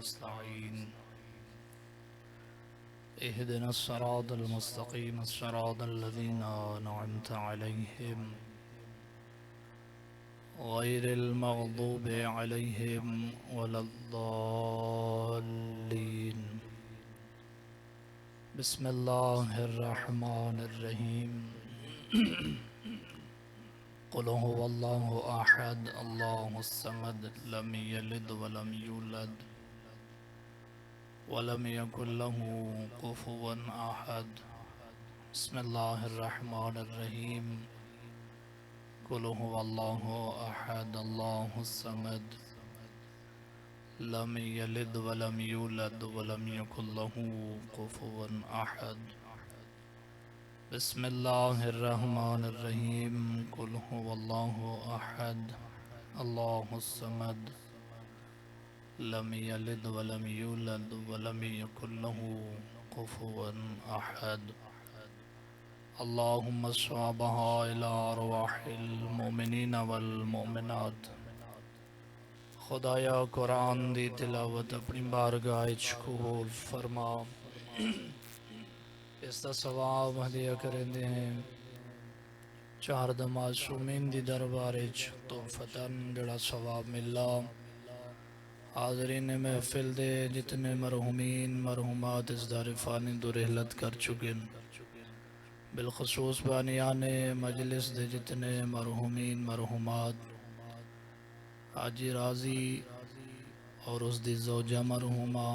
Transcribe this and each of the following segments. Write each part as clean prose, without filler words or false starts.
نستعين اهدنا الصراط المستقيم صراط الذين أنعمت عليهم غير المغضوب عليهم ولا الضالين. بسم الله الرحمن الرحيم. قل هو الله أحد الله الصمد لم يلد ولم يولد ولم يكن له كفوا أحد. بسم الله الرحمن الرحيم. قل هو الله أحد الله الصمد لم يلد ولم يولد ولم يكن له كفوا أحد. بسم الله الرحمن الرحيم. قل هو الله أحد الله الصمد لم يلد ولم يولد ولم يكن له كفوا أحد. اللهم صابها إلى أرواح المؤمنين والمؤمنات. خدایا قرآن دی تلاوت اپنی بارگاہ وچ قبول فرما، اس دا ثواب ہدیہ کرندے ہیں چار دا معصومین دی دربار وچ تحفتاً جڑا ثواب ملا حاضرین محفل دے جتنے مرحومین مرحومات اس دار فانی دو رحلت کر چکے، بالخصوص بانیان مجلس دے جتنے مرحومین مرحومات حاجی راضی اور اس دی زوجہ مرحومہ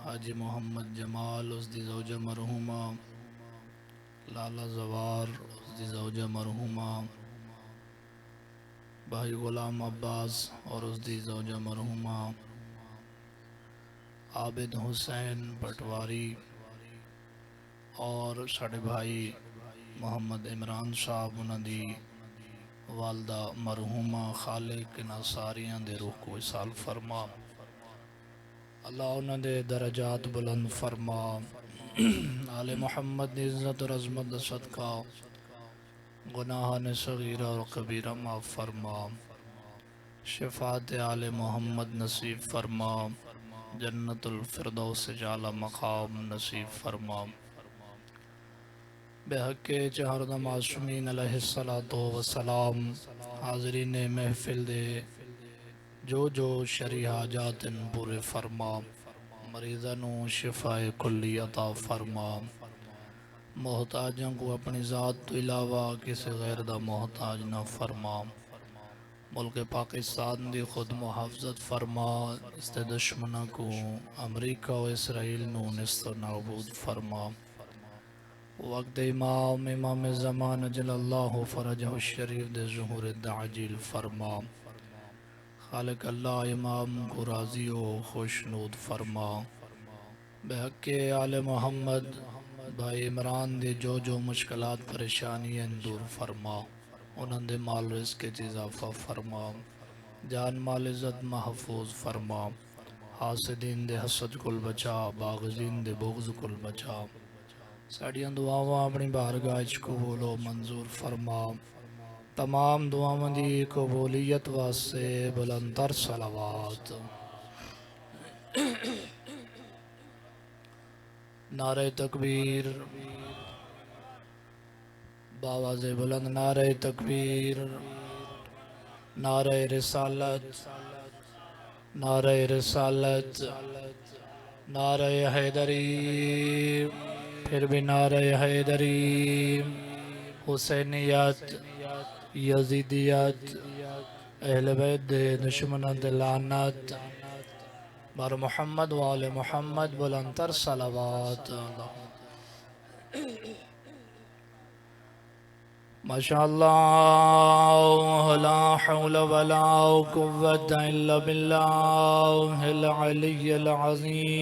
حاجی محمد جمال اس دی زوجہ مرحومہ، لالا زوار اس دی زوجہ مرحومہ، بھائی غلام عباس اور اس دی زوجہ مرحومہ، عابد حسین پٹواری اور ساڑھے بھائی محمد عمران صاحب انہاں دی والدہ مرحومہ، خالق انہاں ساریاں دے روح کو وصال فرما، اللہ انہاں دے درجات بلند فرما، آل محمد دی عزت اور عظمت دا صدقہ گناہان صغیرہ اور کبیرہ معاف فرما، شفاعت آل محمد نصیب فرما، جنت الفردوس جعلی مقام نصیب فرما، بحق چہر دا معصومین علیہ السلام. حاضرین محفل دے جو شرعی حاجات پورے فرما، مریضانوں شفاء کلی عطا فرما، محتاجوں کو اپنی ذات تو علاوہ کسی غیر دا محتاج نہ فرما، ملک پاکستان دی خود محافظت فرما، اس دے دشمنوں کو امریکہ و اسرائیل نو نست و نابود فرما، وقت امام زمان جل اللہ فرجہ الشریف دے ظہور دعجیل فرما، خالق اللہ امام کو راضی و خوشنود فرما، بحق آل محمد بھائی عمران دے جو مشکلات پریشانیاں دور فرما، انہاں دے مال رزق کے اضافہ فرما، جان مال عزت محفوظ فرما، حاسدین دے حسد کل بچا، باغزین دے بغض کل بچا، ساڑیاں دعاواں اپنی بارگاہ وچ قبول و منظور فرما، تمام دعاواں دی قبولیت واسطے بلند تر صلوات. نعرہ تکبیر، باواز بلند نعرہ تکبیر، نعرہ رسالت، نعرہ رسالت، نعرہ حیدری، پھر بھی نعرہ حیدری، حسینیت، یزیدیت، اہل بیت دے دشمنان دے لعنت، بر محمد و آل محمد بلند تر صلوات. ماشاءاللہ لا حول ولا قوة الا باللہ العلی العظیم.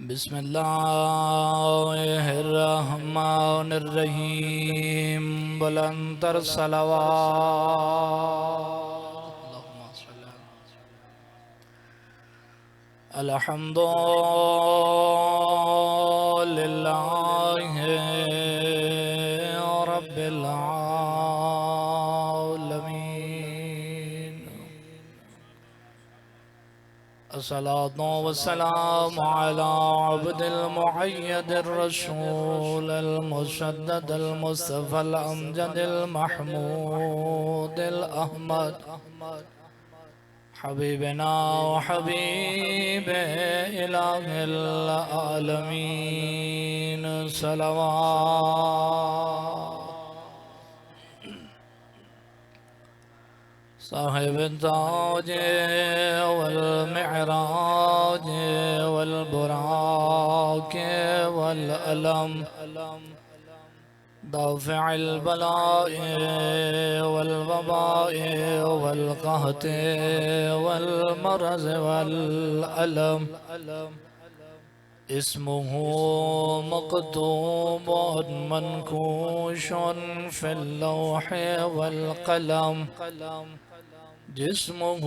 بسم اللہ الرحمن الرحیم. بلند تر صلوات. الحمد للہ رب العالمین. الصلاة والسلام على عبد المؤيد الرسول المسدد المصطفى الأمجد المحمود الأحمد حبيبنا وحبيب إله العالمين صلوات صاحب التاج والمعراج والبراق والألم دافع البلاء والوباء والقهط والمرض والألم اسمه مكتوب منقوش في اللوح والقلم جسمه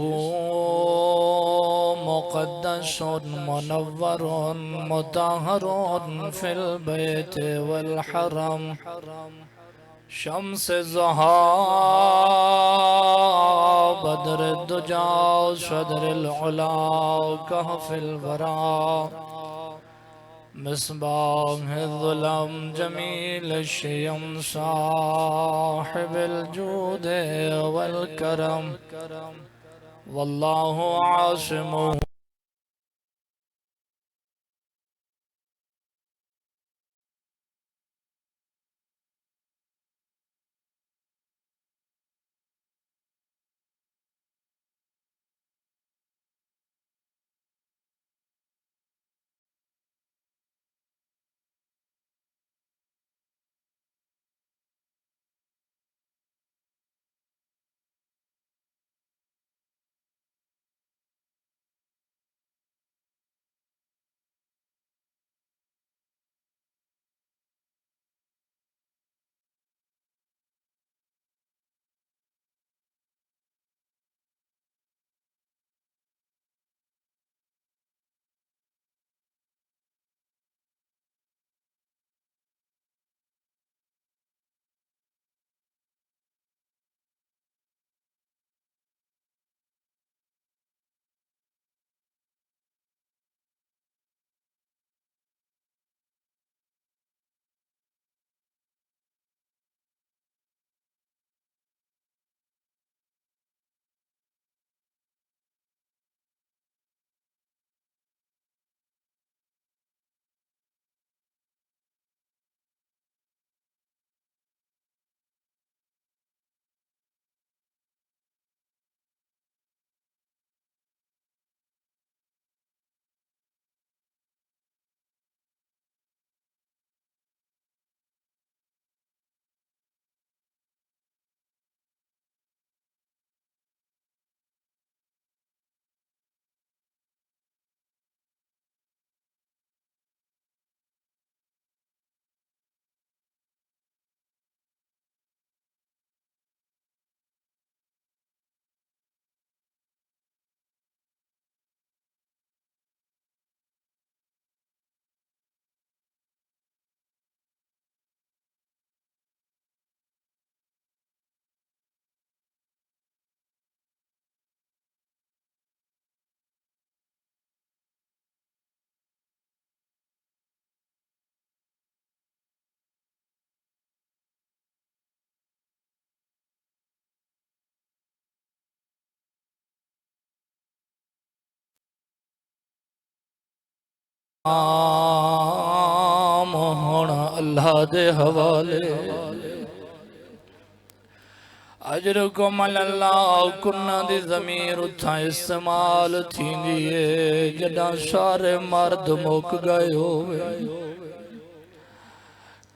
مقدس منور مطهر في البيت والحرم شمس الضحى بدر الدجى صدر العلا كهف الورى مصباح الظلم جميل الشيم صاحب الجود والكرم والله عاصمه ہونا اللہ دے حوالے اجرکم اللہ کنہ دی ضمیر اتھا استعمال تھی دیئے جڑا سارے مرد مک گئے ہوئے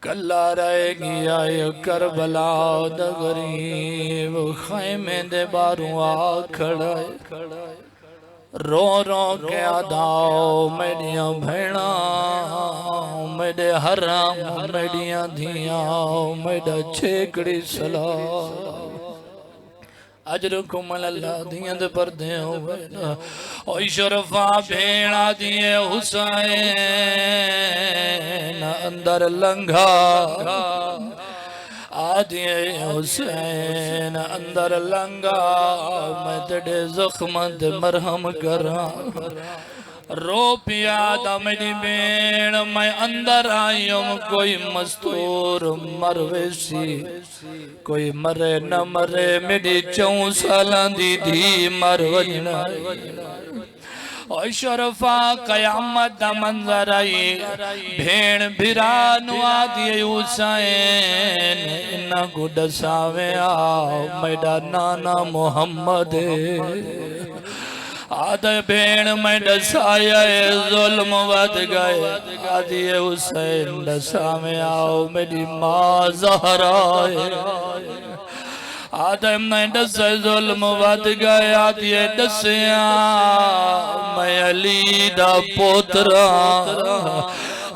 کلا رہے گی آئے کربلا دا غریب خیمے دے باروں آ کھڑائے رو رو کے آداؤ میڈیاں بھیڑا میڈے حرام میڈیاں دھیاں میڈا چھیکڑی سلام اجرکم اللہ دیاں دے پردے ہوئے اوہ شرفا بھیڑا دیئے حسین اندر لنگھا آدھی حسین اندر لنگا میں تیرے زخم دے مرہم کراں رو پیا دا میری بین میں اندر آئیم کوئی مستور مرویسی کوئی مرے نہ مرے میری 4 سالان دی دی مروجنا شرفا قیامت دا منظر آئی بھین بھرانو آدھی حسین انہا کو ڈساوے آؤ میڈا نانا محمد آدھے بھین میں ڈسایا ظلم ود گئے آدھی حسین ڈساوے آؤ میری ماں زہرائے آدھے میں ڈسے ظلم ود گئے آدھی ڈسیاں میں علی دا پوترا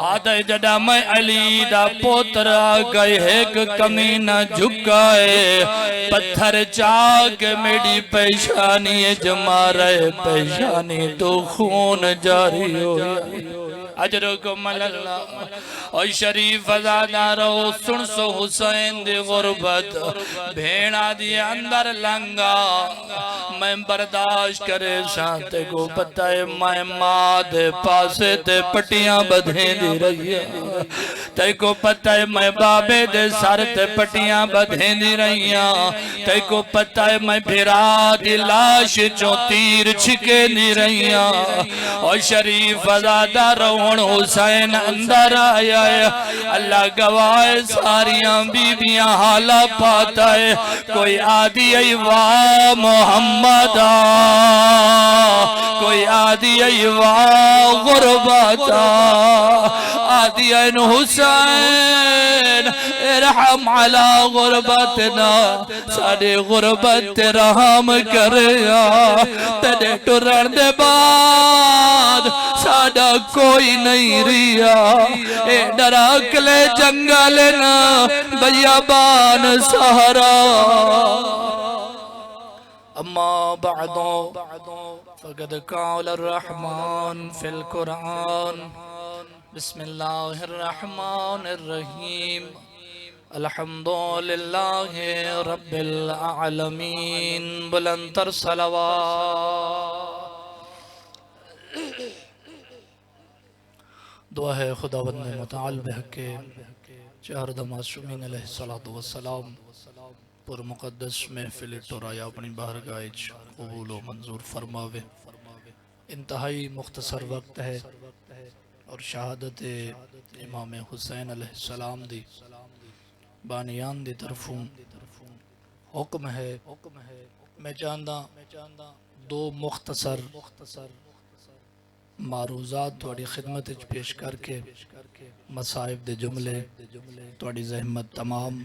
آدھے جڑا میں علی دا پوترا گئے ایک کمینہ جھکائے پتھر چاک میری پیشانی جما رہے پیشانی تو خون جاری ہو اجرکم اللہ اور شریف ازادہ رہو سن سو حسین دی غربت بھیڑا دی اندر لنگا میں برداشت کرے شانتے کو پتہ ہے میں ماں دے پاسے تے پٹیاں بدھیں دی رہی ہے تے کو پتہ ہے میں بابے دے سر تے پٹیاں بدھیں دی رہی ہیں تے کو پتہ ہے میں بھیرا دی لاش چوں تیر چھکے دی رہی ہیں اور شریف ازادہ رہو حسین اندر آیا ہے اللہ گواہ ساریاں بیبیاں حالا پاتا ہے کوئی آدھی ایوہ محمد کوئی آدھی ایوہ غربتا آدھی این حسین ارحم علی غربتنا ساڑے غربت رحم کریا تیرے ٹرن دے بعد ساڑا کوئی نہیں ریا اے ڈراکلے جنگلنا بیابان سہرا اما بعدو فقد قال الرحمن فی القرآن بسم اللہ الرحمن الرحیم الحمدللہ رب العالمین بلندر صلوات دعا ہے خدا بند متعال بحق چہر معصومین علیہ السلام پر مقدس محفل ٹورایا اپنی بارگاہ قبول و منظور فرماوے انتہائی مختصر وقت ہے اور شہادت امام حسین علیہ السلام دی بانیان دی طرفوں حکم ہے میں چاہندہ 2 مختصر معروضات توڑی خدمت پیش کر کے مصائب دے جملے توڑی زحمت تمام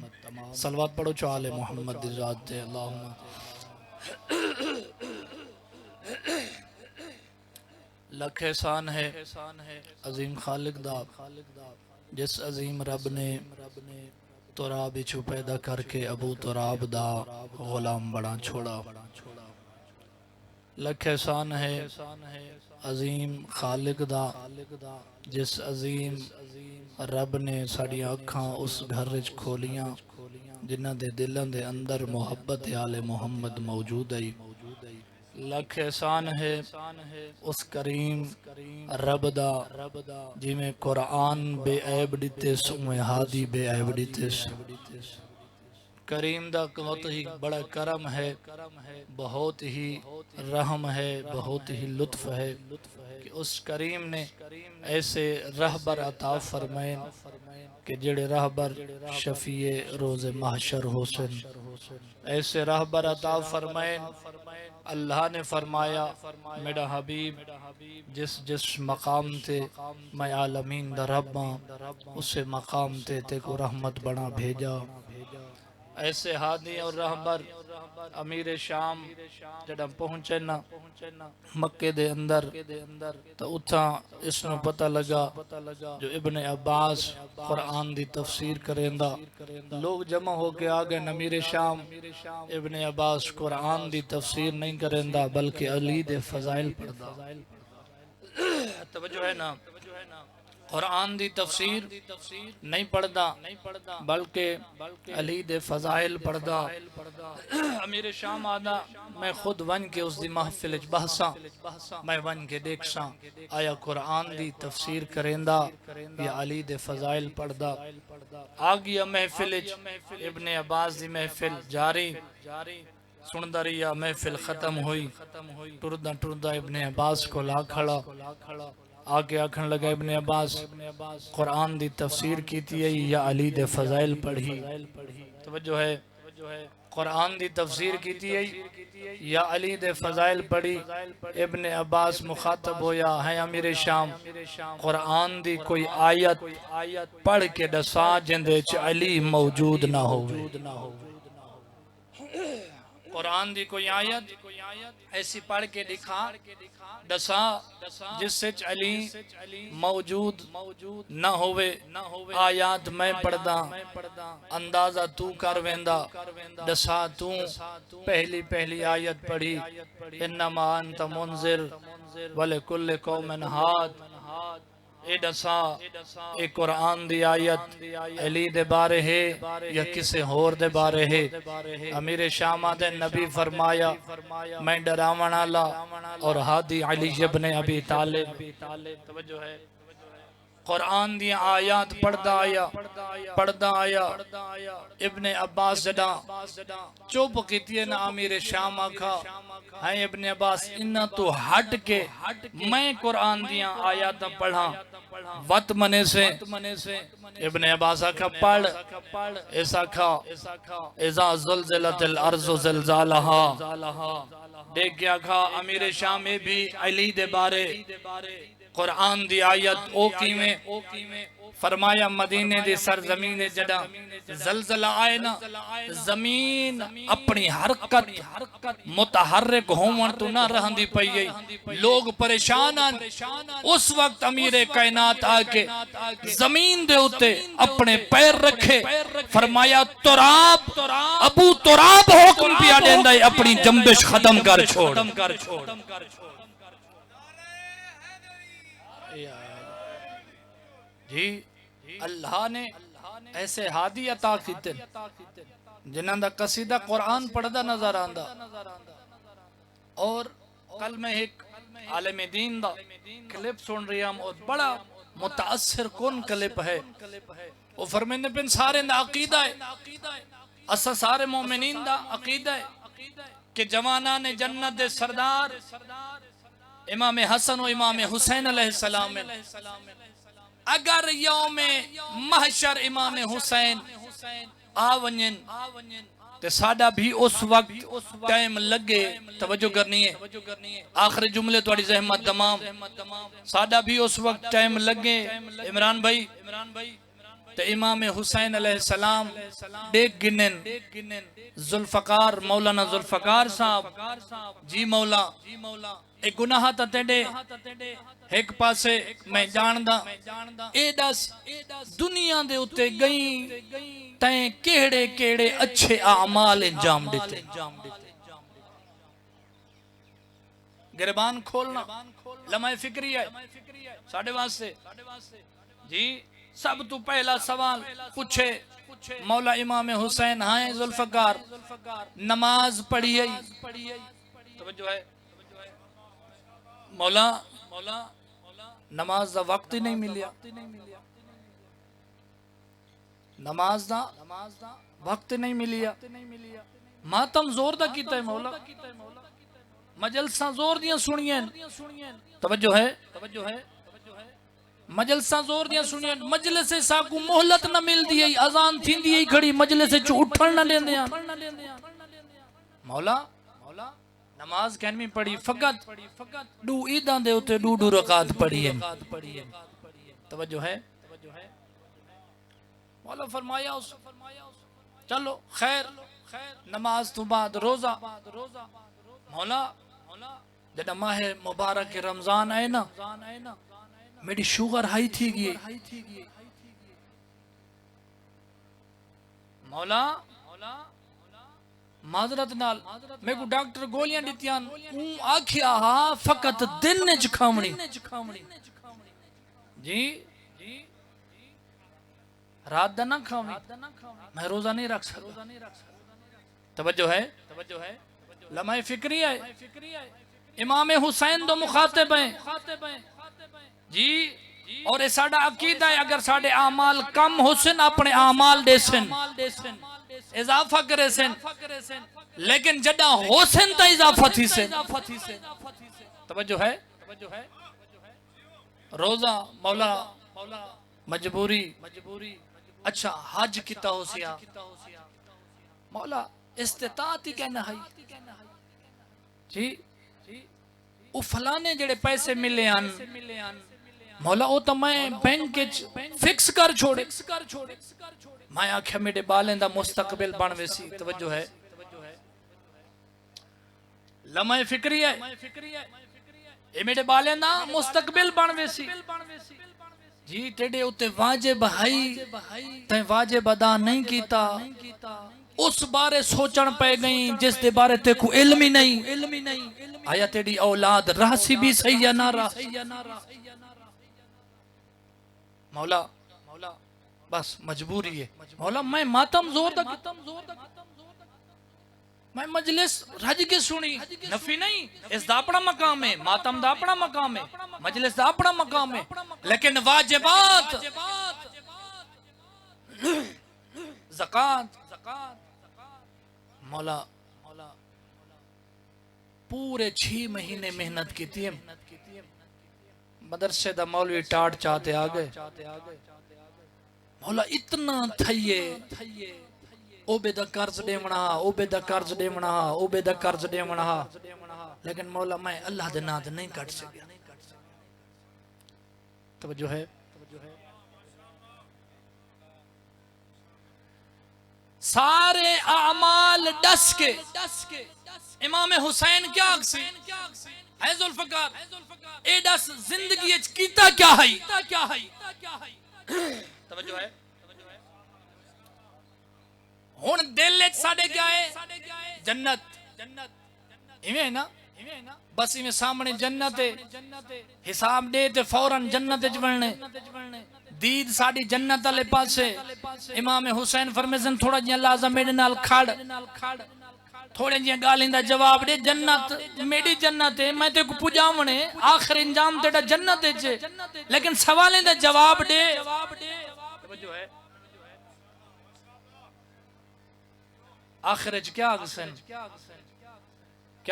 صلوات پڑھو چوال محمد دی ذات دے اللہم لکھ احسان ہے عظیم خالق دا جس عظیم رب نے تراب چھو پیدا کر کے ابو تراب دا غلام بڑا چھوڑا لکھ احسان ہے عظیم خالق دا جس عظیم رب نے ساڑی آنکھاں اس گھر وچ کھولیاں جنہ دے دلوں دے اندر محبت آل محمد موجود ہے لکھ احسان ہے اس کریم رب دا جی میں قرآن بے عیب دیتے سمیں ہادی بے عیب دیتے کریم دا بہت ہی بڑا کرم ہے بہت ہی رحم ہے بہت ہی لطف ہے کہ اس کریم نے ایسے رہبر عطا فرمائیں کہ جڑے رہبر شفیع روز محشر حسن ایسے رہبر عطا فرمائیں اللہ نے فرمایا میرا حبیب جس مقام تے میں عالمین دا رباں اسے مقام تے کو رحمت بنا بھیجا ایسے ہادی اور رہبر امیر شام جڑا پہنچے نا مکہ دے اندر تو اتھا اس نے پتہ لگا جو ابن عباس قرآن دی تفسیر کریں دا لوگ جمع ہو کے آگئے امیر شام ابن عباس قرآن دی تفسیر نہیں کریں دا بلکہ علی دے فضائل پڑھ دا توجہ ہے نا قرآن دی تفسیر نہیں پڑھدا بلکہ علی دے فضائل پڑھدا امیر شام آدھا میں خود ون کے اس دی محفل اچ بحثاں میں ون کے دیکھساں آیا قرآن دی تفسیر کریندہ یا علی دے فضائل پڑھدا آگیا محفل اچ ابن عباس دی محفل جاری سندہ رہیا محفل ختم ہوئی ٹردہ ٹردہ ابن عباس کو لا کھڑا آگے آکھن لگا ابن عباس قرآن دی تفسیر کیتی ہے یا علی دے فضائل پڑھی توجہ ہے قرآن دی تفسیر کیتی ہے یا علی دے فضائل پڑھی ابن عباس مخاطب ہویا ہے امیر شام قرآن دی کوئی آیت پڑھ کے دسا جندے چ علی موجود نہ ہوئے قرآن دی کوئی آیت ایسی پڑھ کے دکھا دسا جس سے علی موجود نہ ہوئے آیات میں پڑھدا اندازہ تو کر ویندا دسا تو پہلی پہلی آیت پڑھی انما انت منذر ولکل قوم ہاد اے دسا اے قرآن دی آیت علی دے بارے ہے یا کسے ہور دے بارے ہے امیر شامہ دے نبی فرمایا میں ڈراون والا اور ہادی علی ابن ابی طالب توجہ ہے قرآن دی آیات پڑھدا آیا ابن عباس جدا چوپ کیتی ہے نا امیر شام آکھا ہے ابن عباس انہا تو ہٹ کے میں قرآن دیاں آیات پڑھا وط منے سے ابن عباس آکھا پڑھ ایسا کھا اذا زلزلت الارض زلزالہا دیکھ گیا کھا امیر شام میں بھی علی دے بارے قرآن دی آیت او کیویں فرمایا مدینے دی سرزمین جڑا زلزلہ آئے نا زمین اپنی حرکت متحرک ہون تو نہ رہن دی پئی گئی لوگ پریشان اس وقت امیر کائنات آکے زمین دے ہوتے اپنے پیر رکھے فرمایا تراب ابو تراب حکم پیا دیندہ ہے اپنی جنبش ختم کر چھوڑ جی اللہ نے ایسے ہادی عطا کیتے جنہاں دا قصیدہ قرآن پڑھدا نظر آندا اور کل میں ایک عالم دین دا کلپ سن رہی ہم اور بڑا متاثر کن کلپ ہے وہ فرمیندے پن سارے دا عقیدہ ہے اسا سارے مومنین دا عقیدہ ہے کہ جوانان جنت دے سردار امام حسن و امام حسین علیہ السلام اگر یوم محشر امام حسین آونین تے ساڑا بھی اس وقت ٹائم لگے توجہ کرنی ہے آخری جملے توڑی زحمت تمام ساڑا بھی اس وقت ٹائم لگے عمران بھائی تے امام حسین علیہ السلام دیکھ گنن ذوالفقار مولانا ذوالفقار صاحب جی مولا ایک گناہ تا تیڑے ایک پاسے میں جاندہ اے دس دنیا دے اتے گئیں تائیں کیڑے کیڑے اچھے اعمال انجام دیتے گربان کھولنا لمحہ فکری ہے ساڑھے واسطے جی سب تو پہلا سوال پوچھے مولا امام حسین ہائیں ذوالفقار نماز پڑھی ہے توجہ ہے مولا نماز دا وقت ہی نہیں ملیا نماز دا وقت نہیں ملیا ماتم زور دا کیتا ہے مولا مجلساں زور دیاں سنیاں توجہ ہے مجلساں زور دیاں سنیاں مجلس ساکو محلت نہ مل دی ہے اذان تھی دی ہے کھڑی مجلس چو اٹھن نہ لین دیاں مولا نماز کہنمی پڑھی فقط دو عیدان دے ہوتے دو رکعت پڑھی ہے توجہ ہے مولا فرمایا اس چلو خیر نماز تو بعد روزہ مولا جب ماہ مبارک رمضان آئے نا میری شوگر ہائی تھی گئی مولا معذرت نال میں کو ڈاکٹر گولیاں دیتیاں آکھیا ہاں فقط دن نے جکھاونی جی رات دا نہ کھاویں میں روزہ نہیں رکھ سکتا. توجہ ہے لمحہ فکری ہے. امام حسین دو مخاطب ہیں جی. اور یہ ساڑا عقیدہ ہے اگر ساڑے اعمال کم حسن اپنے اعمال دے سن اضافہ کرے سن لیکن جڑا حسن تا اضافہ تھی سے. توجہ ہے روزہ مولا مجبوری. اچھا حج کیتا ہو سیا مولا استطاعت ہی کہنا ہے جی. او فلانے جڑے پیسے ملے آن مولا او تو میں بینک فکس کر چھوڑے میں آکھیا میرے بالیں دا مستقبل بن ویسی. توجہ ہے لمحہ فکری ہے اے میرے بالیں دا مستقبل بن ویسی جی. تیڑے اتے واجب ہائی تین واجب ادا نہیں کیتا اس بارے سوچن پہ گئیں جس دے بارے تے کو علم ہی نہیں. آیا تیڑی اولاد راسی بھی صحیح یا نہ راہ مولا بس مجبوری ہے مولا. میں ماتم زور دا میں مجلس رج کے سنی نفی نہیں اس دا اپنا مقام ہے. ماتم دا اپنا مقام ہے مجلس دا اپنا مقام ہے لیکن واجبات زکاة مولا پورے 6 مہینے محنت کی تھی. مدرسے دا مولوی ٹاٹ چاہتے آگئے مولا اتنا تھئیے اوبے دا قرض دے منا لیکن مولا میں اللہ دے ناد نہیں کٹ سکیا. توجہ ہے سارے اعمال ڈس کے امام حسین کیا اکسی ہے ذوالفقار اے ڈس زندگی اچ کیتا کیا ہے. توجہ ہے ہون دل اچ ساڑے کیا ہے جنت ایویں ہے نا بس ایویں سامنے جنت ہے حساب دے تے فوراں جنت اچ بڑھنے دید ساڑی جنت والے پاسے. امام حسین فرمیسن تھوڑا جیاں لازم میرے نال کھڑ تھوڑے جیاں گالیں دا جواب دے جنت میری جنت ہے میں تے کو پجاونے آخر انجام تیڑا جنت ہے لیکن سوالیں دا جواب دے. آخر اچ کیا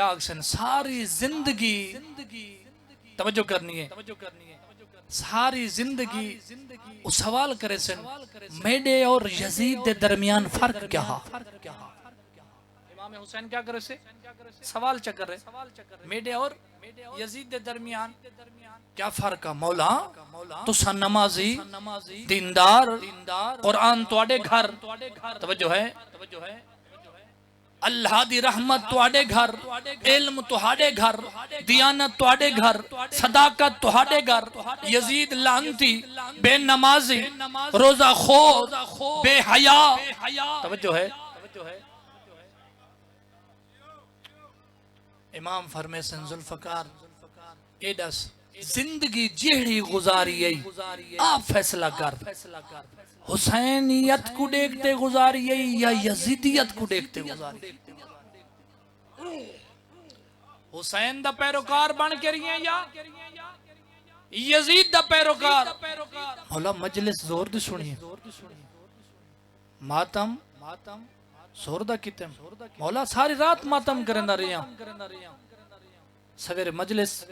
اگسن ساری زندگی توجہ کرنی ہے ساری زندگی وہ سوال کرے سن میڈے اور یزید دے درمیان فرق کیا ہا. امام حسین کیا کرے سے سوال چکر رہے میڈے اور یزید دے درمیان کیا فرق ہے. مولا تو سن نمازی دیندار قرآن توڑے گھر. توجہ ہے اللہ دی رحمت توڑے گھر علم توڑے گھر دیانت توڑے گھر صداقت توڑے گھر. یزید لعنتی بے نمازی روزہ خور بے حیا. توجہ ہے امام فرمیسن ذوالفقار ایڈس زندگی جیڑی گزاری ہے آپ فیصلہ کر حسینیت کو دیکھتے گزاری ہے یا یزیدیت کو دیکھتے گزاری. حسین دا پیروکار بن کے رہی ہیں یا یزید دا پیروکار. مولا مجلس زور دی سنیے ماتم زور دا کتم مولا ساری رات ماتم کرندہ رہی ہیں سویر مجلس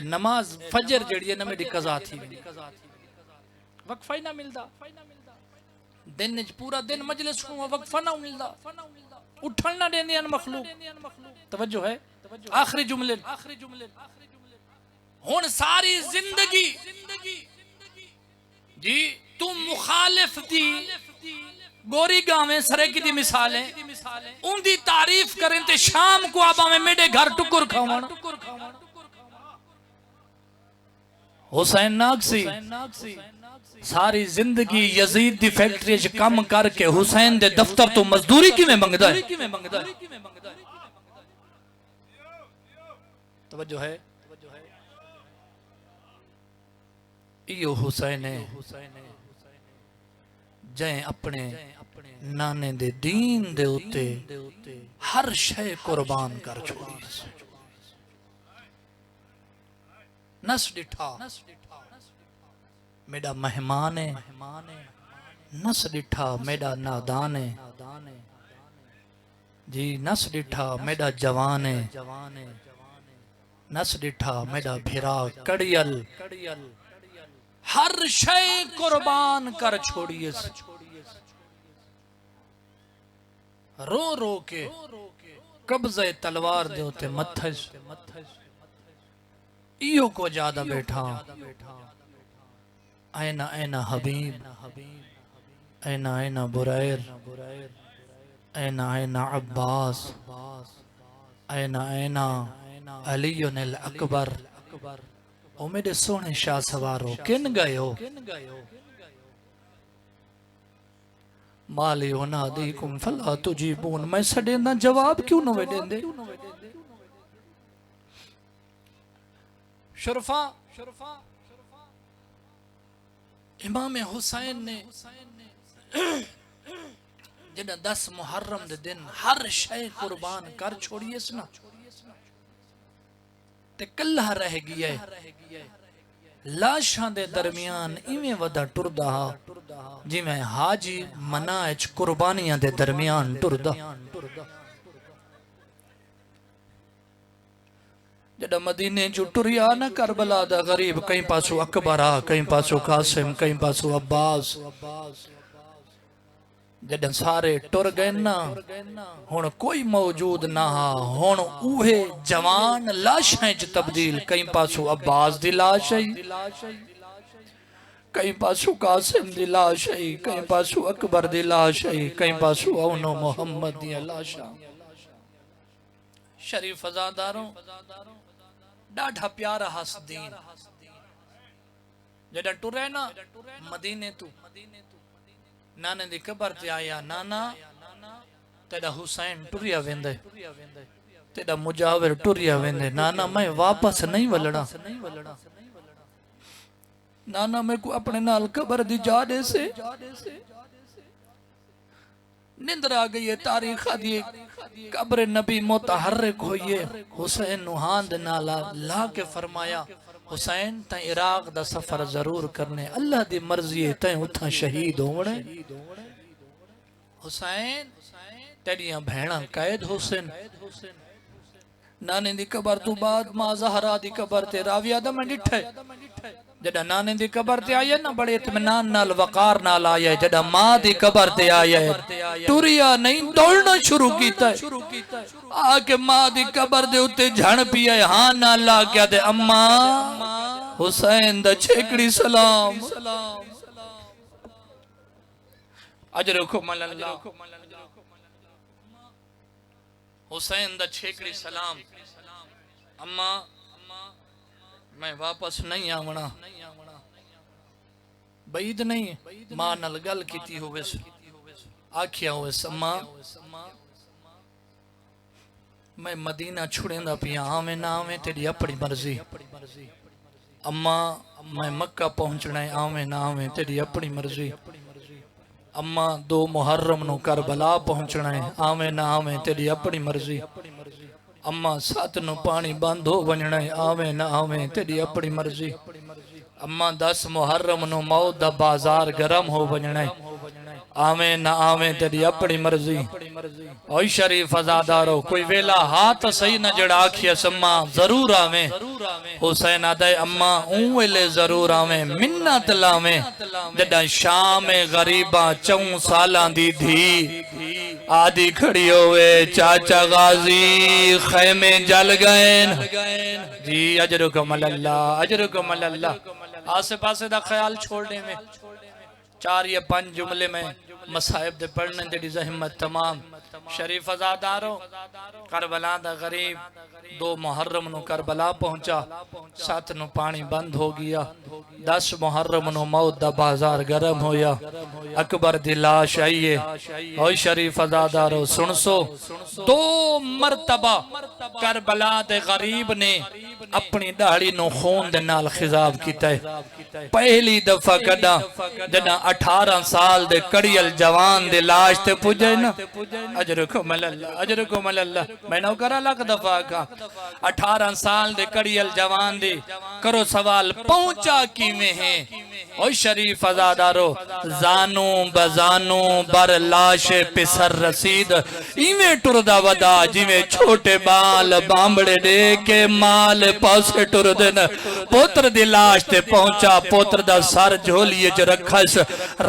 نماز فجر جڑی ہے نمیڈی قضا تھی وقفہ ہی نہ ملدا دن پورا دن مجلس کو وقفہ نہ ملدا اٹھنا دینے ان مخلوق. توجہ ہے آخری جملے ہون ساری زندگی جی تم مخالف دی گوری گاہ میں سرے کی دی مثالیں ان دی تعریف کریں تے شام کو آبا میں میڈے گھر ٹکر کھاؤں. حسین ناکسی ساری زندگی یزید دی فیکٹری اچھ کم کر کے حسین دے دفتر تو مزدوری کی میں منگدہ ہے. توجہ ہے ایو حسین جائیں اپنے نانے دے دین دے اتے ہر شے قربان کر چھوڑی نس ڈٹھا میڈا مہمان ہے نس ڈٹھا میڈا نادان ہے جی نس ڈٹھا میڈا جوان ہے نس ڈٹھا میڈا بھیرا کڑیل ہر شے قربان کر چھوڑیے رو رو کے قبضہ تلوار دے ہوتے متھج ایو کو جادہ بیٹھا اینا اینا حبیب اینا اینا برائر اینا اینا عباس اینا اینا علی الاکبر او میرے سونے شاہ سوارو کن گئے ہو مالی ونادیکم فلا تجیبون میں سڑے نہ جواب کیوں نہ ویڈیں دے شرفا امام حسین نے جنہ 10 محرم دے دن ہر شے قربان کر چھوڑیے سنا تے کلہ رہ گیا ہے لاشاں دے درمیان ایویں ودا ٹردہ جی میں حاجی مناج قربانیاں دے درمیان ٹردہ جڑا مدینے جو ٹریا نہ کربلا دا غریب کہیں پاسو اکبرہ کہیں پاسو قاسم کہیں پاسو عباس جڑا سارے ٹر گئے نا ہون کوئی موجود نہ ہون اوہے جوان لاشیں چ تبدیل کہیں پاسو عباس دی لاش ہے کہیں پاسو قاسم دی لاش ہے کہیں پاسو اکبر دی لاش ہے کہیں پاسو اونو محمد دی لاش ہے شریف ازاداروں ڈاڑھا پیارا حسدین جڑا ٹرے نا مدینے تو نانے دی قبر تے آیا نانا تیڑا حسین ٹریا ویندے تیڑا مجاور ٹریا ویندے نانا میں واپس نہیں ولڑا نانا میں کو اپنے نال قبر دی جاڑے سے نندر آگئی ہے تاریخ دیئے قبر نبی متحرک ہوئیے حسین نوحاند نالا لا کے فرمایا حسین تائیں عراق دا سفر ضرور کرنے اللہ دی مرضی ہے تائیں اتھا شہید ہونے حسین تیڑیاں بھیڑاں قید حسین نانے دی قبر تو بعد ماں زہرہ دی قبر تے راویہ دا میں ڈٹھے جڑا نانے دی قبر تے آیا نا بڑے اطمینان نال وقار نال آیا ہے جڑا ماں دی قبر تے آیا ہے ٹوریا نہیں دوڑنا شروع کیتا ہے آکے ماں دی قبر دے اتے جھڑ پیا ہے ہاں نہ لا کیا دے اماں حسین دا چھیکڑی سلام اجرکم اللہ حسین دا چھیکڑی سلام اماں میں واپس نہیں آونا بعید نہیں ماں نل گل کیتی ہوئے آکھیا ہوئے اماں میں مدینہ چھوڑیں دا پیا آویں نہ آویں تیری اپنی مرضی اماں میں مکہ پہنچنا ہے آویں نہ آویں تیری اپنی مرضی اماں 2 محرم نو کربلا پہنچنا ہے آویں نہ آویں تیری اپنی مرضی اماں 7 نو پانی بند ہو بننا ہے آویں نہ آویں تیری اپنی مرضی اماں 10 محرم نو موت دا بازار گرم ہو بننا ہے آویں نہ آویں تیری اپنی مرضی اوہ شریف ازادارو کوئی ویلا ہاتھ صحیح نہ جڑا آکھیا سماں ضرور آویں حسین آدھائے اماں اونویلے ضرور آویں منت لاویں جڑا شام غریبہ 4 سالاں دی دھی آدھی کھڑی ہوئے چاچا غازی خیمے جل گئیں جی اجرکم اللہ آسے پاسے دا خیال چھوڑنے میں 4 یا 5 جملے میں مصائب دے پڑھنے دے زحمت تمام شریف ازادارو کربلا دا غریب 2 محرم نو کربلا پہنچا 7 نو پانی بند ہو گیا 10 محرم نو موت دا بازار گرم ہویا اکبر دی لاش آئیے اوہ شریف ازادارو سنسو 2 مرتبہ کربلا دے غریب نے اپنی داڑھی نو خون دے نال خضاب کیتا ہے پہلی دفعہ کدا جنا 18 سال دے کڑیل جوان دے لاش تے پجے نا اجرکم اللہ میں نو کرا لکھ دفعہ کا 18 سال دے کڑیل جوان دے کرو سوال پہنچا کی میں ہیں او شریف ازادارو زانو بزانو بر لاش پسر رسید ایویں ٹردہ ودا جیویں چھوٹے بال بامبڑے دے کے مال پاسے ٹردن پوتر دی لاش تے پہنچا پوتر دا سر جھولیے جو رکھا اس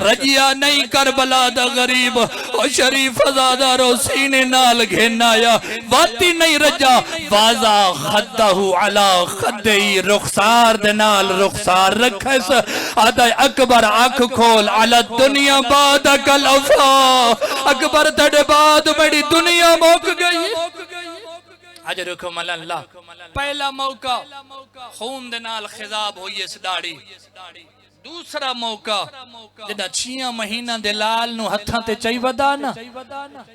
رجیا نہیں کربلا دا غریب او شریف ازادارو سینے نال گھن آیا واتی نہیں رجا وازا خدہو علا خدہی رخسار دے نال رخسار رکھا اس آدھائی اکبر آنکھ کھول علا دنیا بعد کل افا اکبر تڑے بعد میری دنیا موک گئی اجرکم اللہ پہلا موقع خون دے نال خضاب ہوئی اس داڑی دوسرا موقع جدہ 6 مہینہ دے لال نو ہتھاں تے چاہی ودانا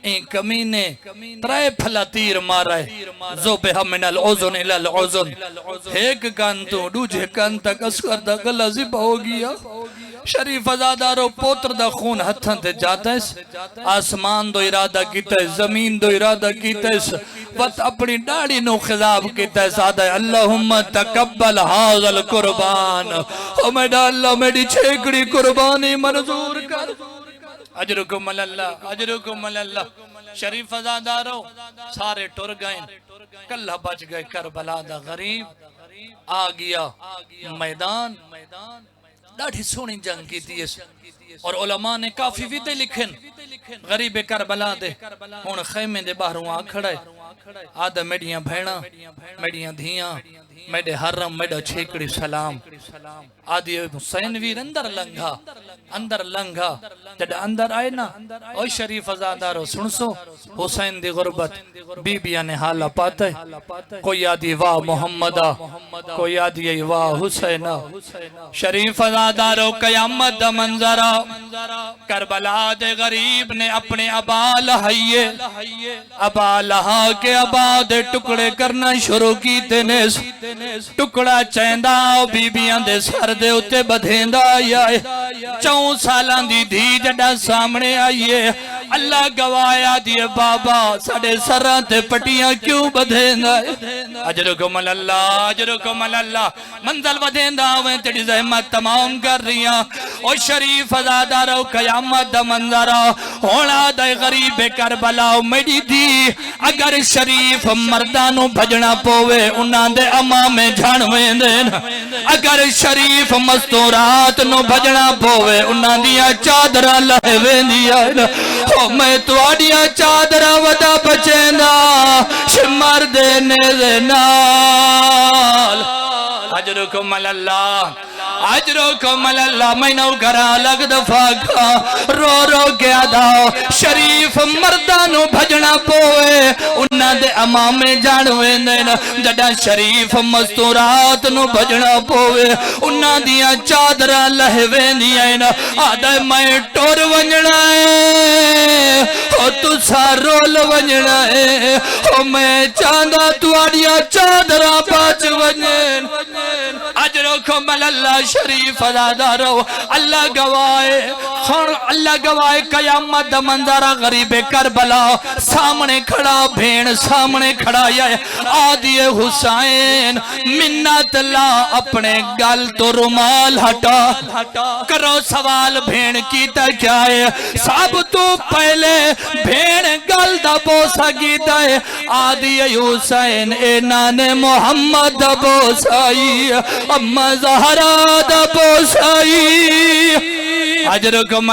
این کمینے 3 پھلا تیر مارا ہے زوبہ من العزن الى العزن ایک کان تو دوجہ کان تک اسکر دا گلہ زبہ ہو گیا شریف ازادارو پوتر دا خون ہتھاں تے جاتا ہے آسمان دو ارادہ کیتا ہے زمین دو ارادہ کیتا ہے وقت اپنی ڈاڑی نو خضاب کیتا ہے سادہ ہے اللہم تقبل حاضر قربان او میڈا اللہ میڈی چھیکڑی قربانی منظور کر اجرکم اللہ شریف ازادارو سارے ٹر گئے کلہ بچ گئے کربلا دا غریب آ گیا میدان ڈاڑھی سونی جنگ کی تھی اور علماء نے کافی ویدے لکھن غریب کربلا دے ہون خیمے دے باہروں آ کھڑے آدھا میڈیاں بھیڑا میڈیاں دھیاں میڈے حرم میڈا چھیکڑی سلام آدھی حسین ویر اندر لنگا جب اندر آئے نا اوہ شریف ازادارو سنسو حسین دی غربت بی بیاں نے حالہ پاتا ہے کوئی آدھی واہ محمدہ کوئی آدھی واہ حسینہ شریف ازادارو قیامت دا منظرہ کربلا دے غریب نے اپنے ابا لہائیے ابا لہا کے ابا دے ٹکڑے کرنا شروع کی تینیس ٹکڑا چیندہ بی بیاں دے سر دے اتے بدھیندہ آئے 4 سالان دی دھی جڑا سامنے آئیے اللہ گوایا دیئے بابا ساڑے سران تے پٹیاں کیوں بدھیندہ اجرکم اللہ منزل بدھیندہ ہوئے تیڑی زحمت تمام کر رہیاں او شریف ازادارو قیامت دا منظرہ ہونا دے غریب کربلا میڈی دی اگر شریف مردانو بھجنا پوے انہاں دے امام جھانویں دین اگر شریف مستورات نو بھجنا پوے انہاں دیا چادرہ لہویں دیا میں تو آڈیا چادرہ ودا بچینا شمر دینے دینال اجرکم اللہ میں نو گھرا لگ دفاع کا رو رو کے آدھاؤ شریف مردانو بھجنا پوئے انہاں دے امامے جانوے دینا جڑا شریف مستورات نو بھجنا پوئے انہاں دیا چادرہ لہوے دینا آدھے میں ٹور ونجنا ہے اور تو سارول ونجنا ہے اور میں چاندہ تو آڑیا چادرہ پاچ ونجن اجرکم اللہ شریف ازادارو اللہ گوائے قیامت دا منظرہ غریب کربلا سامنے کھڑا بھین سامنے کھڑا یا آدھی حسین منت لا اپنے گل تو رمال ہٹا کرو سوال بھین کیتا کیا ہے سب تو پہلے بھین گل دا بوسا کیتا ہے آدھی حسین اے نان محمد دا بوسائی اما زہرہ دا بوسائی اجرکم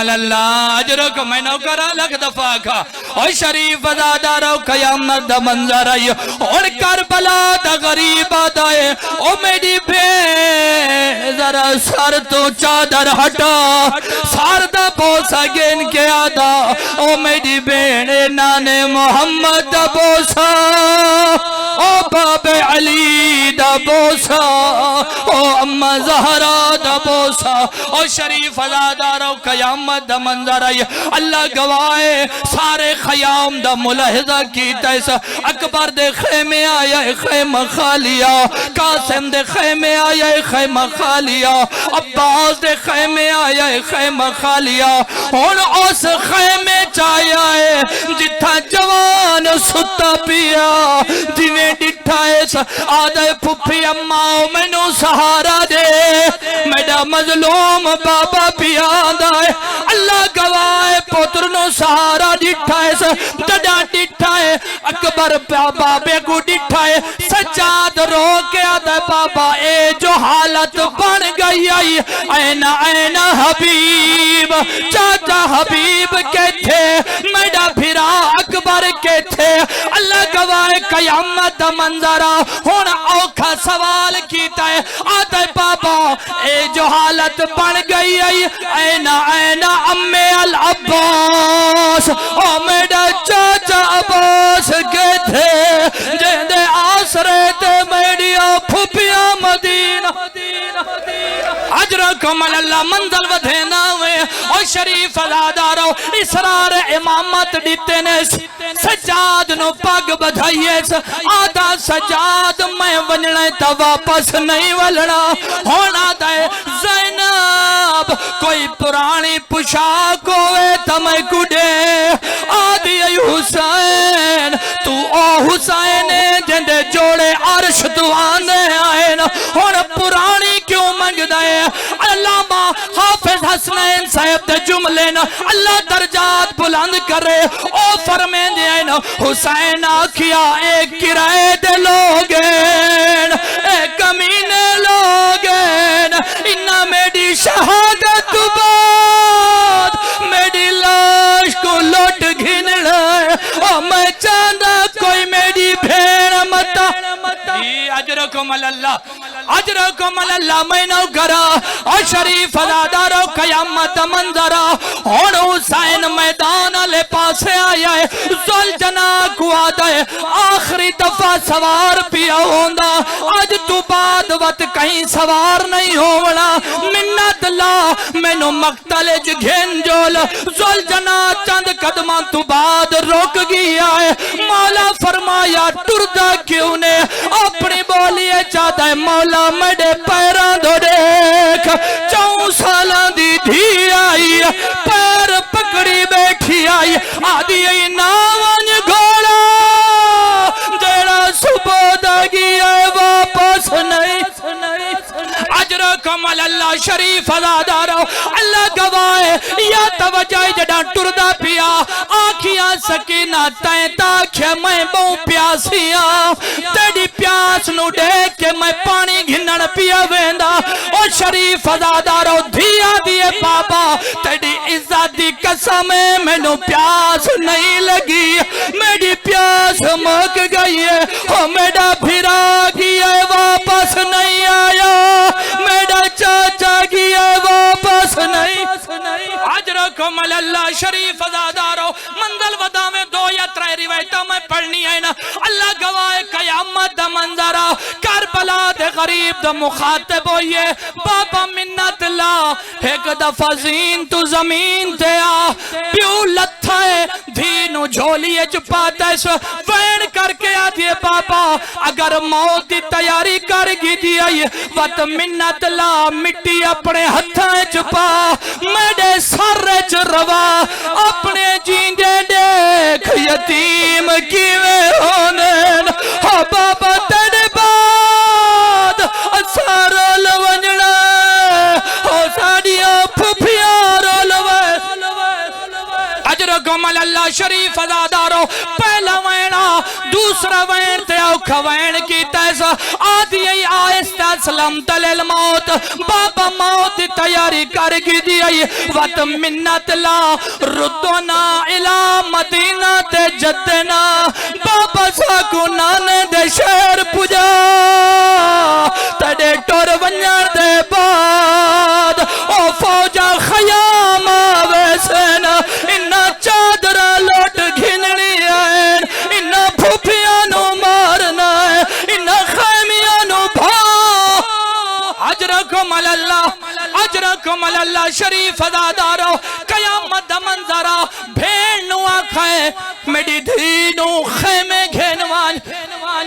میں نوکرہ لگ دفاع کا اور شریف ازادارو قیامت دا منظر آئی اور کربلا دا غریب آدھائے او میری بے ذرا سر تو چادر ہٹا سار دا بوسا گین کے آدھا او میری بین نان محمد دا بوسا او باب علی دا دا بوسا او اما زہرا دا بوسا او شریف ازادارو قیامت دا منظر آئی اللہ گوائے سارے خیام دا ملاحظہ کیتا ہے اکبر دے خیمے آیا خیمہ خالیا قاسم دے خیمے آیا خیمہ خالیا عباس دے خیمے آیا خیمہ خالیا اور اس خیمے چایا ہے جتھا جوان ستا پیا دیویں ڈٹھا ہے آدھے پھپھی اماؤ میں نو سہارا دے میڈا مظلوم بابا پیا دائے اللہ گوائے پتر نو سہارا ڈٹھا ہے ڈڈا ڈٹھا ہے اکبر بابے کو ڈٹھا ہے سجاد رو کے آدھے بابا اے جو حالت بن گئی آئی اینا اینا حبیب چاچا حبیب کے تھے میڈا بھیرا اکبر کے تھے اللہ گواہ قیامت منظرہ ہونا اوکھا سوال کیتا ہے آدھے بابا اے جو حالت بن گئی آئی اینا اینا امی العباس او میڈا چاچا عباس کے تھے جہدے آسرے تے میڈیا پھپیا مدینہ اجرکم اللہ منزل ودھینا ہوئے اور شریف ازادارو اسرار امامت دیتے نے سجاد نو پاگ بدھائیے آدھا سجاد میں ونجنے تا واپس نہیں ولنا ہونا دائے زینب کوئی پرانی پشاک ہوئے تا میں کڑے آدھی ای حسین تو او حسین جندے جوڑے عرش تو آنے آئین ہونا پرانی کیوں منگ دائے علامہ حافظ حسنین صاحب دے جملے اللہ درجات بلند کرے او فرمین دے حسین آکھیا ایک کرائے دے لوگین ایک کمینے لوگین انہا میری شہادت بعد میری لاش کو لوٹ گھن لائے اور میں چاندہ کوئی میری بھیڑ متا اجرکم اللہ میں نو کرا اور شریف ازادارو قیامت منظرہ اور حسین میدان لے پاسے آیا ہے زل جنا کو آدھا ہے آخری دفعہ سوار پیا ہوندہ آج تو بعد وقت کہیں سوار نہیں ہونا منت اللہ میں نو مقتلج گھن جول زل جنا چند قدمہ تو بعد روک گیا ہے مولا فرمایا ٹردہ کیوں نے اپنی بولیے چاہتا ہے مولا میڈے پیران دو دیکھ 4 سالہ دی دھی آئی پیر پکڑی بیٹھی آئی آدھی ای ناوان گھوڑا دیڑا صبح دا گیا واپس نہیں اجرکم اللہ شریف ازادارو اللہ گوائے یا توجہ جڑا ٹردہ پیا آنکھیاں سکینہ تائیں تاکھے میں بہوں پیاسیاں تیڑی پیاس نو دیکھ کے میں پانی گھنن پیا ویندہ اور شریف ازادارو دھیا دیئے بابا تیڑی عزت دی قسم میں نو پیاس نہیں لگی میری پیاس مک گئی ہے اور میرا بھیرا گیا واپس نہیں آیا میرا چاچا گیا واپس نہیں اجرکم اللہ شریف ازادارو منزل ودا میں 2 یا 3 روایتہ میں پڑھنی ہے نا اللہ گواہ قیامت دا منظرہ کربلا دے غریب دا مخاطب ہوئے بابا منت اللہ ایک دفعہ زین تو زمین تے آ پیو لتھا ہے دھینو جھولیے چپاتا ہے وین کر کے آدھے بابا اگر موت دی تیاری کر گی دیئی وقت منت اللہ مٹی اپنے ہتھائیں چپا میڈے سر روا اپنے جیندے دیکھ یتیم کیوے ہونے ہاں بابا تیرے بعد سارا لونجنا ہو ساڑیاں پھپیاں رو لوے اجرکم اللہ شریف ازادارو پہلا وینا دوسرا وین تے اوکھا وین کی تیسا آدھی ای آہستہ سلام تلیل موت بابا موت تیاری کر گی دی وقت منت لا ردونا الہ مدینہ تے جدنا بابا ساکو نانے دے شہر پجا تڑے ٹور ونجر دے بعد او فوجا خیام آویسن انہا چادرہ لوٹ گھننی آئین انہا پھوپیاں نو مارنا ہے انہا خیمیاں نو بھا اللہ شریف ازادارو قیامت دا منظرہ بھیڑ نو آکھائے میری دھی نو خیمے گھنوان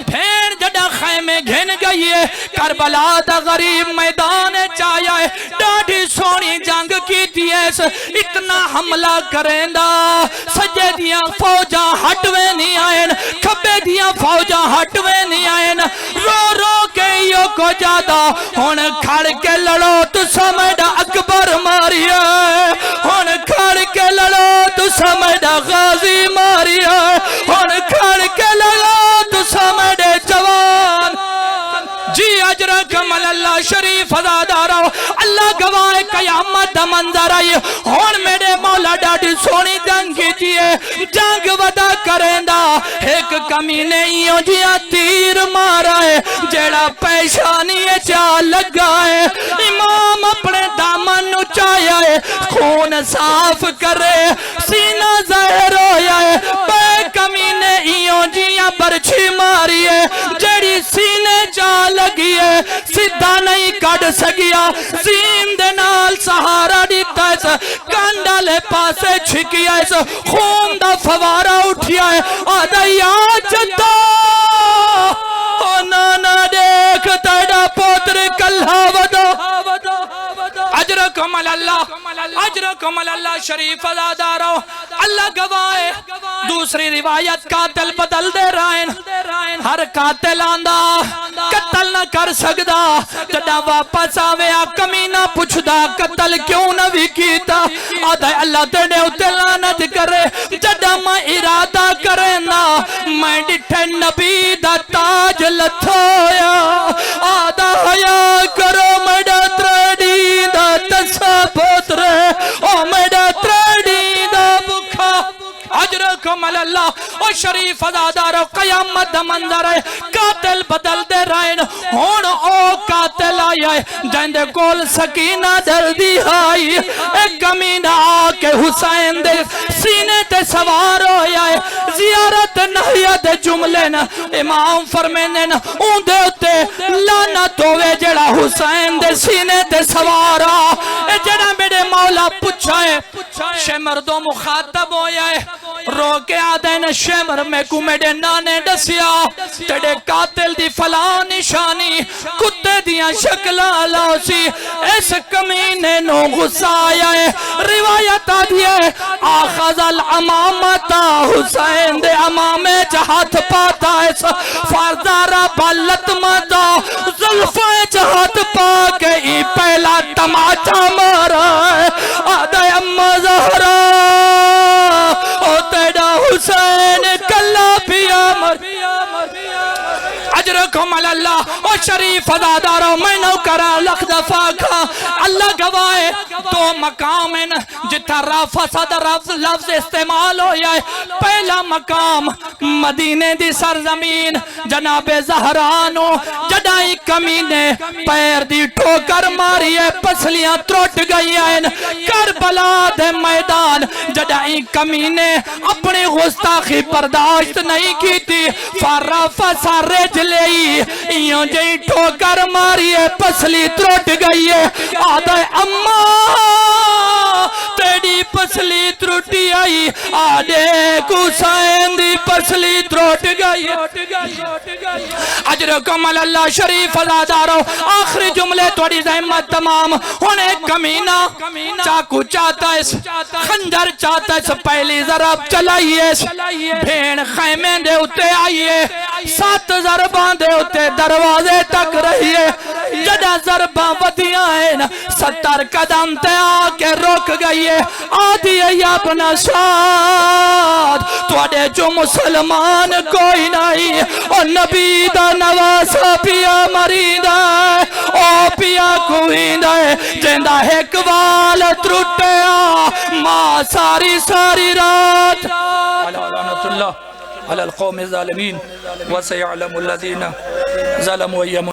بھیڑ جڑا خیمے گھن گئی ہے کربلا دا غریب میدان چایا ہے ڈاڑھی سونی جنگ کی دیئے اتنا حملہ کریں دا سجے دیاں فوجاں ہٹوے نہیں آئین کھبے دیاں فوجاں ہٹوے نہیں آئین رو رو کے یو کو جادا ہون کھڑ کے لڑو تو سمیڈا اکبر ماری ہے ہون کھڑ کے لڑو تو سمیڈا غازی ماری ہے ہون کھڑ کے لڑو تو سمیڈے جوان جی اجرکم اللہ شریف ازادارو اللہ گواہ قیامت دا منظر آئی ہون میرے مولا ڈاڑی سونی جنگ کیجئے جنگ ودا کریں دا ایک کمینے ہیوں جیا تیر مارا ہے جیڑا پیشانی چال لگا ہے امام اپنے دامن اچایا ہے خون صاف کرے سینہ ظاہر ہویا ہے بے کمینے ہیوں جیا برچھی ماری ہے جیڑی سینے چال لگی ہے سدھا نہیں کڑ سگیا زیند نال سہارا دیتا ہے کانڈا لے پاسے چھکیا ہے خون دا فوارا اٹھیا ہے آدھا یا جتا نانا دیکھ تیڑا پوتر کلھا ودا اجرکم اللہ شریف ازادارو اللہ گواہ دوسری روایت قاتل بدل دے رائن ہر قاتل آندہ قتل نہ کر سکدا جڑا واپس آویا کمینہ پوچھدا قتل کیوں نہ بھی کیتا آدھا اللہ تیڑے اتے لعنت کرے جڑا میں ارادہ کرے نا میں ڈٹھے نبی دا تاج لتھویا آدھا حیا کرو میڈا تریڈی دا تسا پوترے او میڈا تریڈی دا بکھا اجرکم اللہ او شریف ازادارو قیامت دا منظر ہے قاتل بدل دے رائن ہون او قاتل آیا ہے جائندے کول سکینہ دردی آئی ایک کمینہ آکے حسین دے سینے تے سوار ہویا ہے زیارت نحیت جملے نا امام فرمینے نا اون دے اتے لعنت ہوئے جڑا حسین دے سینے تے سوارا اے جڑا میرے مولا پوچھائے شمر دو مخاطب ہویا ہے رو کے آدھے نا شمر میں کو میرے نانے ڈسیا تیڑے قاتل دی فلاں نشانی کتے دیاں شکلہ لاؤسی اس کمینے نو غصہ آیا ہے روایت آدھیے آخذ الامامتا حسین دے امامے جہات پاتا ہے فاردارہ بالت ماتا ظلفہ جہات پاکے ای پہلا تماچا مارا ہے آدھے اما زہرہ او تیڑا حسین کلا پیا مر اجرکم اللہ او شریف ازادارو میں نو کرا لکھ دفعہ کھا اللہ گواہ دو مقام ہیں جتا رافصد لفظ استعمال ہو جائے پہلا مقام مدینے دی سرزمین جناب زہرانو جڑائی کمینے پیر دی ٹھوکر ماری ہے پسلیاں تروٹ گئی ہیں کربلا دے میدان جڑائی کمینے اپنی غستاخی برداشت نہیں کی تھی فرافص رجلئی ایوں جئی ٹھوکر ماری ہے پسلی تروٹ گئی ہے آدھے اماں تیڑی پسلی تروٹی آئی آدھے حسین دی پسلی تروٹ گئی اجرکم اللہ شریف ازادارو آخری جملے توڑی زحمت تمام ہونے کمینہ چاکو چاہتا ہے خنجر چاہتا ہے پہلی ضرب چلائیے بھین خیمے دے اتے آئیے 7 ضربان دے اتے دروازے تک رہیے جڑا ضربان ودیاں ہیں 70 قدم تے آکے روک گئیے آدھی ہے اپنا ساتھ توڑے جو مسلمان کوئی نہیں اور نبی دا نواسا پیا مریدہ ہے او پیا کوئی نہیں جندہ ایک وال ترٹیا ماں ساری رات علی القوم الظالمین وسيعلم الذين ظلموا